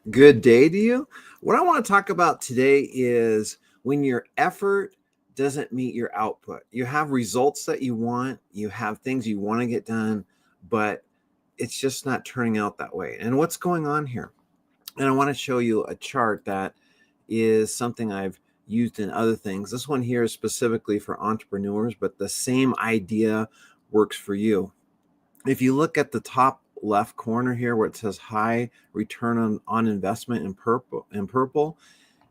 Good day to you. What I want to talk about today is when your effort doesn't meet your output. You have results that you want, you have things you want to get done, but it's just not turning out that way. And what's going on here? And I want to show you a chart that is something I've used in other things. This one here is specifically for entrepreneurs, but the same idea works for you. If you look at the top left corner here where it says high return on investment in purple,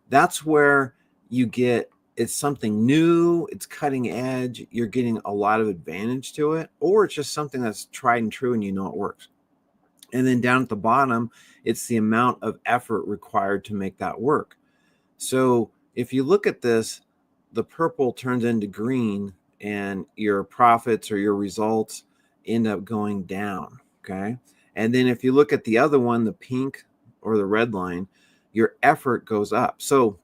that's where you get it's something new, it's cutting edge, you're getting a lot of advantage to it, or it's just something that's tried and true and you know it works. And then down at the bottom, it's the amount of effort required to make that work. So if you look at this, the purple turns into green and your profits or your results end up going down. Okay. And then if you look at the other one, the pink or the red line, your effort goes up. So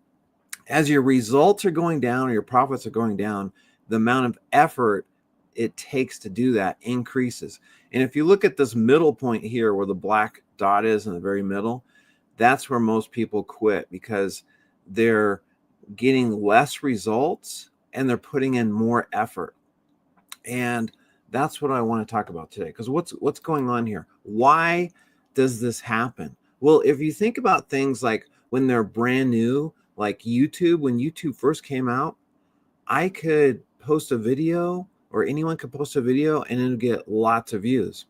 as your results are going down or your profits are going down, the amount of effort it takes to do that increases. And if you look at this middle point here where the black dot is in the very middle, that's where most people quit because they're getting less results and they're putting in more effort. And that's what I want to talk about today, because what's going on here? Why does this happen? Well, if you think about things like when they're brand new, like YouTube, when YouTube first came out, I could post a video or anyone could post a video and it'll get lots of views.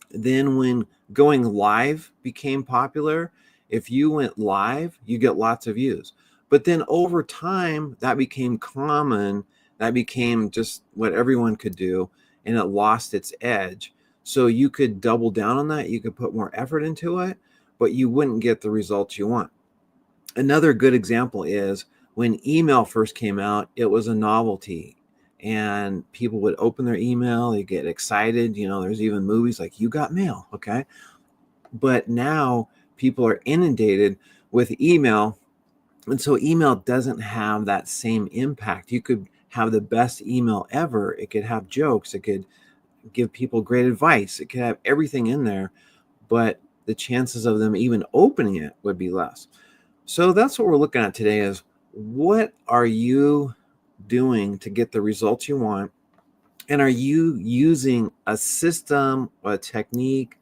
Then when going live became popular, if you went live, you get lots of views. But then over time, that became common. That became just what everyone could do, and it lost its edge. So you could double down on that. You could put more effort into it, but you wouldn't get the results you want. Another good example is when email first came out, it was a novelty. And people would open their email, they get excited. You know, there's even movies like You Got Mail, okay? But now people are inundated with email. And so email doesn't have that same impact. You could have the best email ever. It could have jokes. It could give people great advice. It could have everything in there, but the chances of them even opening it would be less. So that's what we're looking at today is what are you doing to get the results you want? And are you using a system, a technique,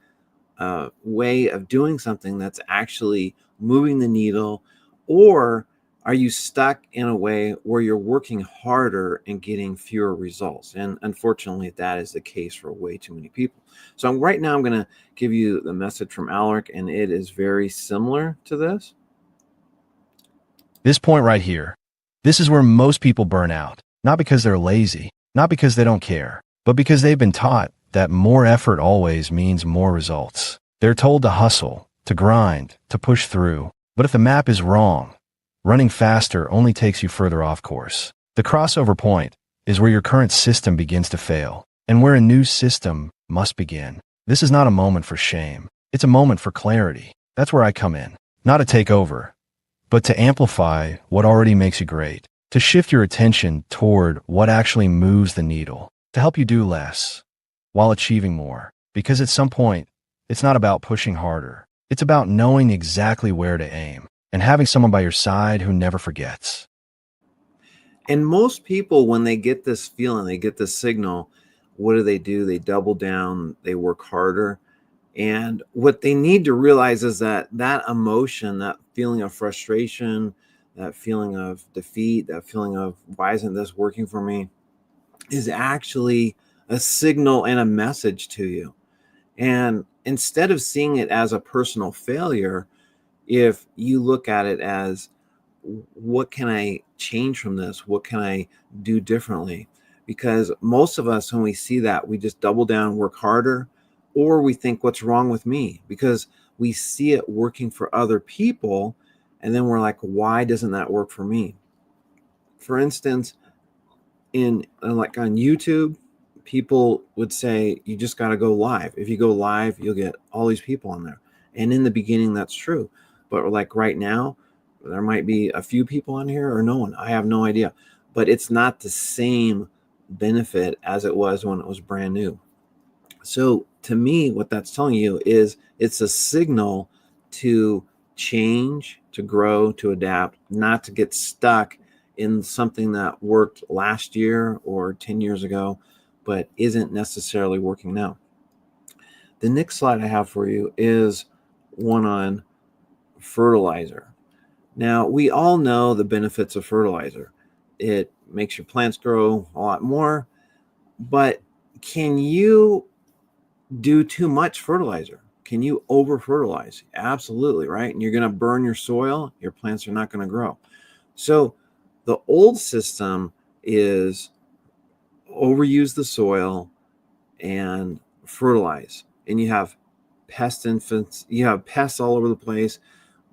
a way of doing something that's actually moving the needle? Or are you stuck in a way where you're working harder and getting fewer results? And unfortunately, that is the case for way too many people. So right now, I'm going to give you the message from Alaric, and it is very similar to this. This point right here, this is where most people burn out, not because they're lazy, not because they don't care, but because they've been taught that more effort always means more results. They're told to hustle, to grind, to push through. But if the map is wrong, running faster only takes you further off course. The crossover point is where your current system begins to fail, and where a new system must begin. This is not a moment for shame. It's a moment for clarity. That's where I come in. Not to take over, but to amplify what already makes you great. To shift your attention toward what actually moves the needle. To help you do less while achieving more. Because at some point, it's not about pushing harder. It's about knowing exactly where to aim and having someone by your side who never forgets. And most people, when they get this feeling, they get this signal, what do? They double down, they work harder. And what they need to realize is that that emotion, that feeling of frustration, that feeling of defeat, that feeling of why isn't this working for me, is actually a signal and a message to you. And instead of seeing it as a personal failure, if you look at it as, what can I change from this? What can I do differently? Because most of us, when we see that, we just double down, work harder, or we think, what's wrong with me? Because we see it working for other people. And then we're like, why doesn't that work for me? For instance, like on YouTube, people would say, you just got to go live. If you go live, you'll get all these people on there. And in the beginning, that's true. But like right now, there might be a few people on here or no one. I have no idea. But it's not the same benefit as it was when it was brand new. So to me, what that's telling you is it's a signal to change, to grow, to adapt, not to get stuck in something that worked last year or 10 years ago, but isn't necessarily working now. The next slide I have for you is one on fertilizer. Now, we all know the benefits of fertilizer. It makes your plants grow a lot more, but can you do too much fertilizer? Can you over fertilize? Absolutely, right? And you're going to burn your soil, your plants are not going to grow. So the old system is overuse the soil and fertilize. And you have you have pests all over the place,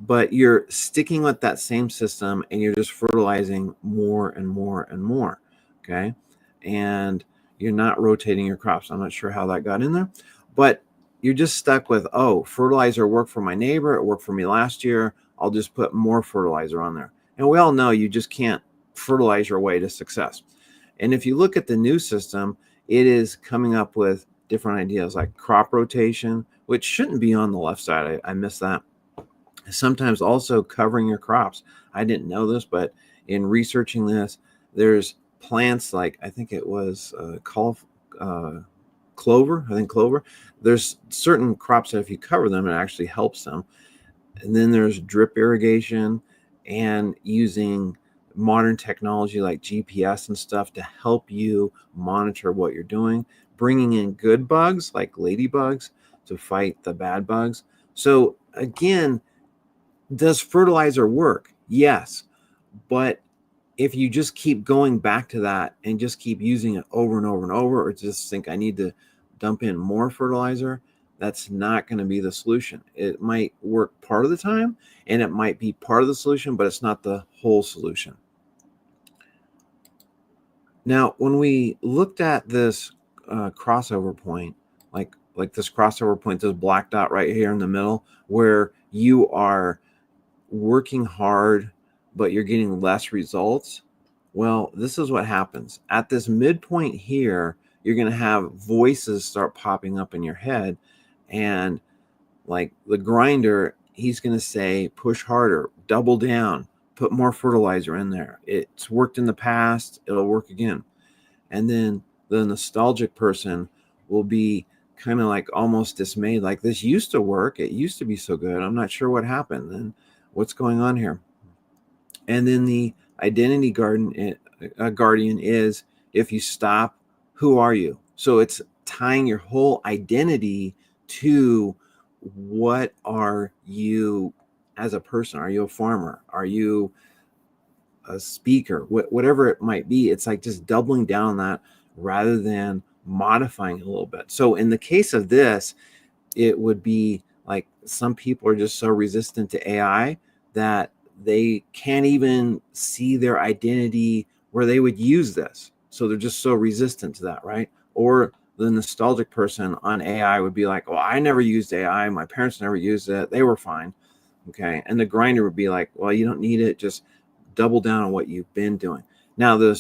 but you're sticking with that same system and you're just fertilizing more and more and more. Okay. And you're not rotating your crops. I'm not sure how that got in there, but you're just stuck with, oh, fertilizer worked for my neighbor. It worked for me last year. I'll just put more fertilizer on there. And we all know you just can't fertilize your way to success. And if you look at the new system, it is coming up with different ideas like crop rotation, which shouldn't be on the left side. I missed that. Sometimes also covering your crops. I didn't know this, but in researching this, there's plants like, I think it was clover. I think clover. There's certain crops that if you cover them, it actually helps them. And then there's drip irrigation and using modern technology like GPS and stuff to help you monitor what you're doing, bringing in good bugs like ladybugs to fight the bad bugs. So again, does fertilizer work? Yes. But if you just keep going back to that and just keep using it over and over and over, or just think I need to dump in more fertilizer, that's not going to be the solution. It might work part of the time and it might be part of the solution, but it's not the whole solution. Now, when we looked at this crossover point, like this crossover point, this black dot right here in the middle, where you are working hard, but you're getting less results. Well, this is what happens. At this midpoint here, you're going to have voices start popping up in your head. And like the grinder, he's going to say, push harder, double down, put more fertilizer in there. It's worked in the past. It'll work again. And then the nostalgic person will be kind of like almost dismayed. Like, this used to work. It used to be so good. I'm not sure what happened. And what's going on here? And then the identity guardian is, if you stop, who are you? So it's tying your whole identity to what are you as a person? Are you a farmer? Are you a speaker? Whatever it might be, it's like just doubling down on that rather than modifying it a little bit. So in the case of this, it would be like some people are just so resistant to AI that they can't even see their identity where they would use this. So they're just so resistant to that, right? Or the nostalgic person on AI would be like, well, I never used AI. My parents never used it. They were fine. Okay. And the grinder would be like, well, you don't need it. Just double down on what you've been doing. Now, the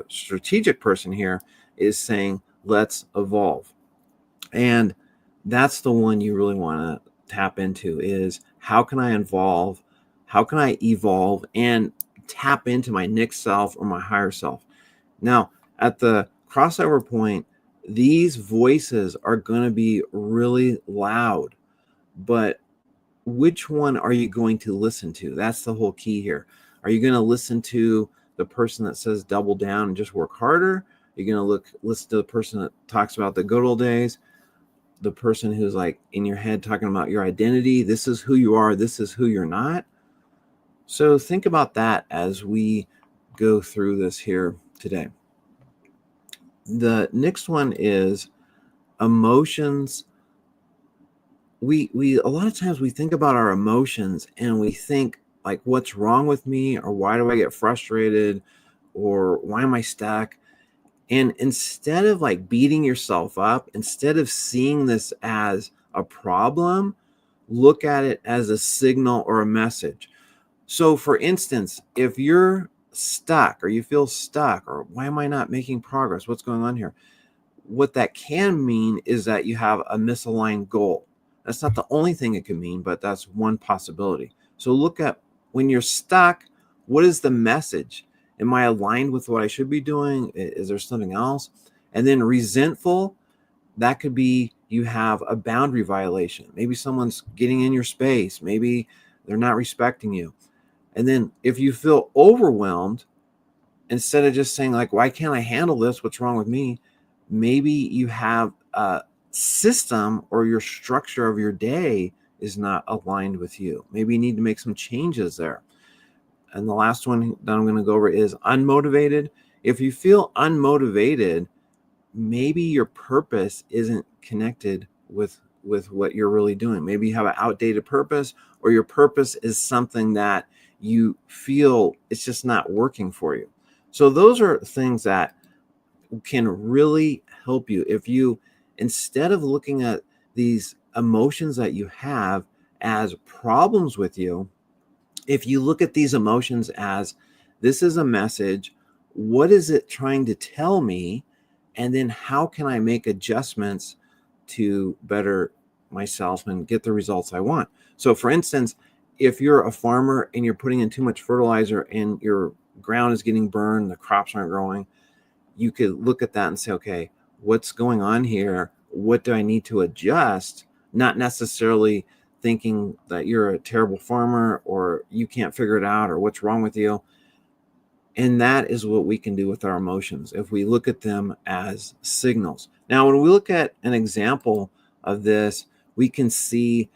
strategic person here is saying, let's evolve. And that's the one you really want to tap into, is how can I evolve? How can I evolve and tap into my next self or my higher self? Now, at the crossover point, these voices are going to be really loud, but which one are you going to listen to? That's the whole key here. Are you going to listen to the person that says double down and just work harder? Are you going to listen to the person that talks about the good old days? The person who's like in your head talking about your identity? This is who you are. This is who you're not. So think about that as we go through this here today. The next one is emotions. We a lot of times we think about our emotions and we think like, what's wrong with me? Or why do I get frustrated? Or why am I stuck? And instead of like beating yourself up, instead of seeing this as a problem, look at it as a signal or a message. So for instance, if you're stuck or you feel stuck, or why am I not making progress? What's going on here? What that can mean is that you have a misaligned goal. That's not the only thing it could mean, but that's one possibility. So look at when you're stuck, what is the message? Am I aligned with what I should be doing? Is there something else? And then resentful, that could be you have a boundary violation. Maybe someone's getting in your space. Maybe they're not respecting you. And then if you feel overwhelmed, instead of just saying like, why can't I handle this? What's wrong with me? Maybe you have a system or your structure of your day is not aligned with you. Maybe you need to make some changes there. And the last one that I'm going to go over is unmotivated. If you feel unmotivated, maybe your purpose isn't connected with what you're really doing. Maybe you have an outdated purpose, or your purpose is something that you feel it's just not working for you. So those are things that can really help you if you, instead of looking at these emotions that you have as problems with you, if you look at these emotions as this is a message, what is it trying to tell me? And then how can I make adjustments to better myself and get the results I want? So for instance, if you're a farmer and you're putting in too much fertilizer and your ground is getting burned, the crops aren't growing, you could look at that and say, okay, what's going on here? What do I need to adjust? Not necessarily thinking that you're a terrible farmer or you can't figure it out or what's wrong with you. And that is what we can do with our emotions if we look at them as signals. Now, when we look at an example of this, we can see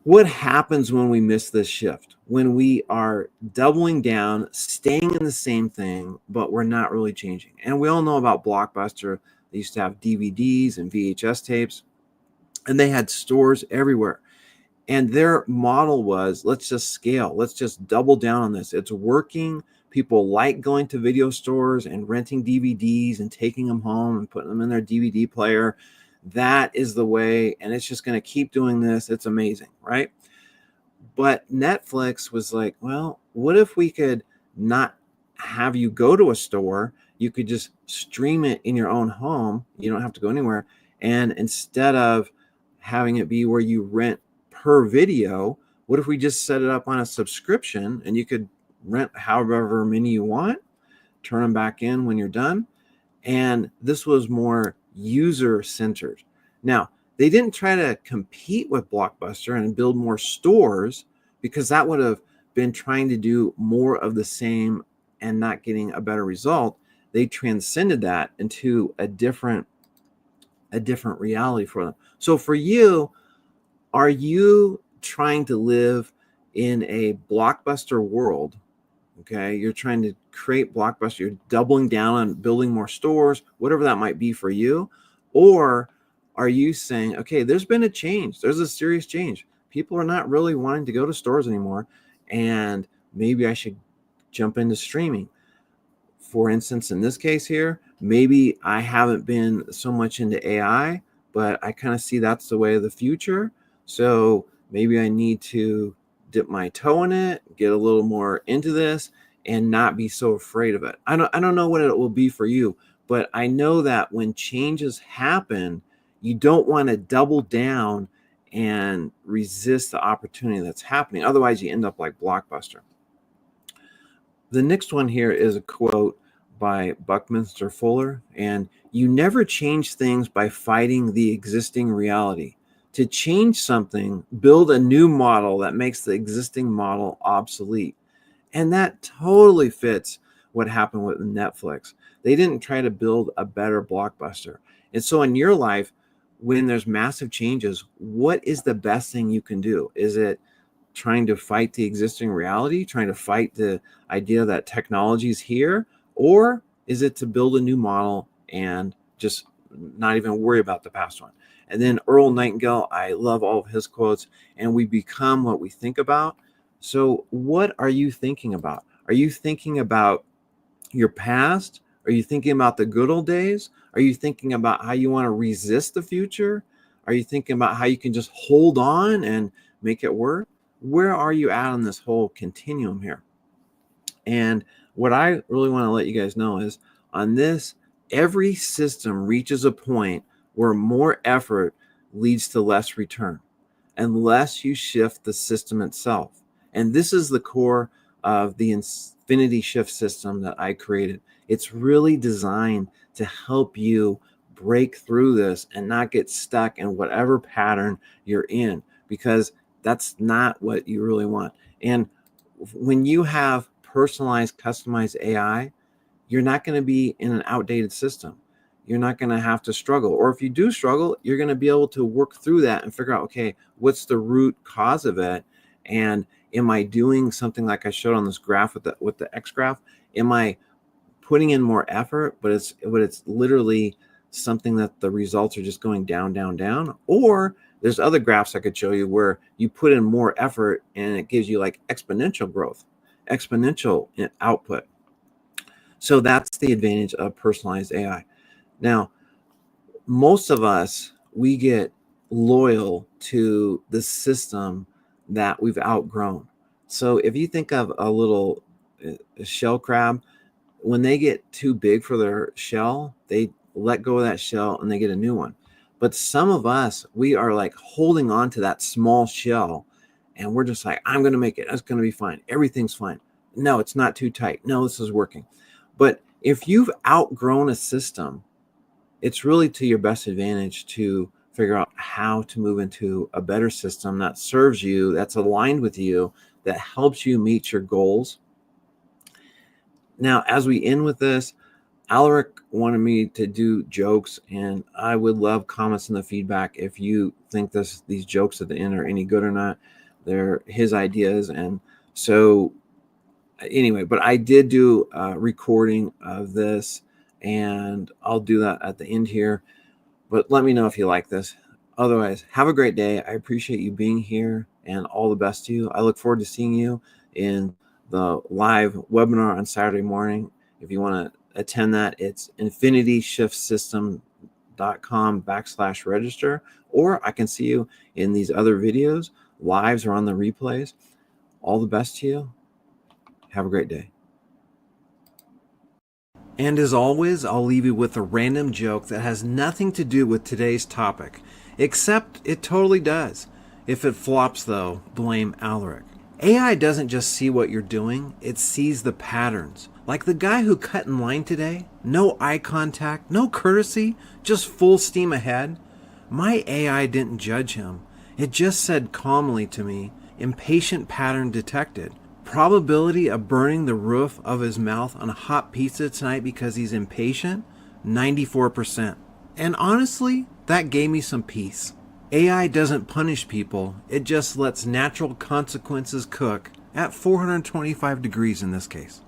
what happens when we miss this shift, when we are doubling down, staying in the same thing, but we're not really changing. And we all know about Blockbuster. They used to have DVDs and VHS tapes, and they had stores everywhere. And their model was, let's just scale. Let's just double down on this. It's working. People like going to video stores and renting DVDs and taking them home and putting them in their DVD player. That is the way. And it's just going to keep doing this. It's amazing, right? But Netflix was like, well, what if we could not have you go to a store? You could just stream it in your own home. You don't have to go anywhere. And instead of having it be where you rent per video, what if we just set it up on a subscription and you could rent however many you want, turn them back in when you're done? And this was more user centered. Now, they didn't try to compete with Blockbuster and build more stores, because that would have been trying to do more of the same and not getting a better result. They transcended that into a different reality for them. So for you, are you trying to live in a Blockbuster world? Okay, you're trying to create Blockbuster, you're doubling down on building more stores, whatever that might be for you. Or are you saying, okay, there's been a change, there's a serious change. People are not really wanting to go to stores anymore, and maybe I should jump into streaming. For instance, in this case here, maybe I haven't been so much into AI, but I kind of see that's the way of the future. So maybe I need to dip my toe in it, get a little more into this, and not be so afraid of it. I don't know what it will be for you, but I know that when changes happen, you don't want to double down and resist the opportunity that's happening. Otherwise, you end up like Blockbuster. The next one here is a quote by Buckminster Fuller, and you never change things by fighting the existing reality. To change something, build a new model that makes the existing model obsolete. And that totally fits what happened with Netflix. They didn't try to build a better Blockbuster. And so in your life, when there's massive changes, what is the best thing you can do? Is it trying to fight the existing reality, trying to fight the idea that technology is here? Or is it to build a new model and just not even worry about the past one? And then Earl Nightingale, I love all of his quotes, and we become what we think about. So what are you thinking about? Are you thinking about your past? Are you thinking about the good old days? Are you thinking about how you want to resist the future? Are you thinking about how you can just hold on and make it work? Where are you at on this whole continuum here? And what I really want to let you guys know is on this, every system reaches a point where more effort leads to less return unless you shift the system itself. And this is the core of the infinity shift system that I created. It's really designed to help you break through this and not get stuck in whatever pattern you're in, because that's not what you really want. And when you have personalized, customized AI, you're not going to be in an outdated system. You're not going to have to struggle. Or if you do struggle, you're going to be able to work through that and figure out, okay, what's the root cause of it? And am I doing something like I showed on this graph with the X graph? Am I putting in more effort, but it's literally something that the results are just going down, down, down? Or there's other graphs I could show you where you put in more effort and it gives you like exponential growth, exponential output. So that's the advantage of personalized AI. Now, most of us, we get loyal to the system that we've outgrown. So if you think of a little shell crab, when they get too big for their shell, they let go of that shell and they get a new one. But some of us, we are like holding on to that small shell and we're just like, I'm going to make it. It's going to be fine. Everything's fine. No, it's not too tight. No, this is working. But if you've outgrown a system, it's really to your best advantage to figure out how to move into a better system that serves you, that's aligned with you, that helps you meet your goals. Now, as we end with this, Alaric wanted me to do jokes, and I would love comments and the feedback if you think these jokes at the end are any good or not. They're his ideas, and so anyway, but I did do a recording of this, and I'll do that at the end here. But let me know if you like this. Otherwise, have a great day. I appreciate you being here, and all the best to you. I look forward to seeing you in the live webinar on Saturday morning. If you want to attend that, it's infinityshiftssystem.com/register, or I can see you in these other videos, lives or on the replays. All the best to you. Have a great day. And as always, I'll leave you with a random joke that has nothing to do with today's topic, except it totally does. If it flops though, blame Alaric. AI doesn't just see what you're doing, it sees the patterns. Like the guy who cut in line today, no eye contact, no courtesy, just full steam ahead. My AI didn't judge him. It just said calmly to me, impatient pattern detected. Probability of burning the roof of his mouth on a hot pizza tonight because he's impatient, 94%. And honestly, that gave me some peace. AI doesn't punish people, it just lets natural consequences cook at 425 degrees in this case.